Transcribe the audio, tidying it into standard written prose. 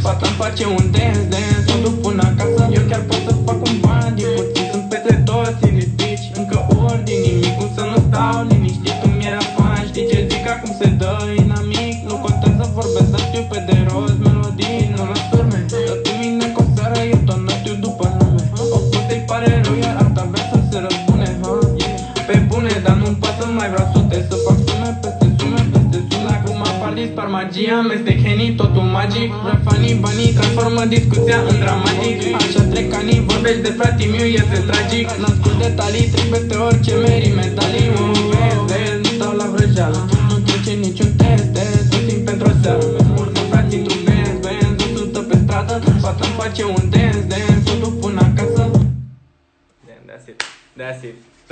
Fata-mi face un dance, mă duc până acasă. Eu chiar pot să fac un bani din puțin. Sunt peste toți ridici, încă ori din nimic. Cum să nu stau liniștit, tu mi-era fan. Știi ce zic, acum se dă inamic. Nu contează, vorbesc, dar știu pe de rost melodii, nu la turme. Dă-tu mine cu o seară, eu tot nu știu după nume. O puteți pare rău, iar asta vrea să se răzbune, pe bune, dar nu-mi pasă, mai vreau sute. Să fac sume peste sume, peste sume. Acum apar, dispar magia, amestec henii, totul magic. Vreo fanii, banii, transformă discuția în dramatic. Așa trec anii, vorbești de fratii miu, este tragic. N-ascult detalii, trec peste orice merii medalii. Vezi, nu stau la vrăjeală, nu trece niciun test, nu simt pentru o seară. Urcă frații, tu vezi, nu sută pe stradă. Fata-mi face un dance, mă duc până acasă. Damn, that's it.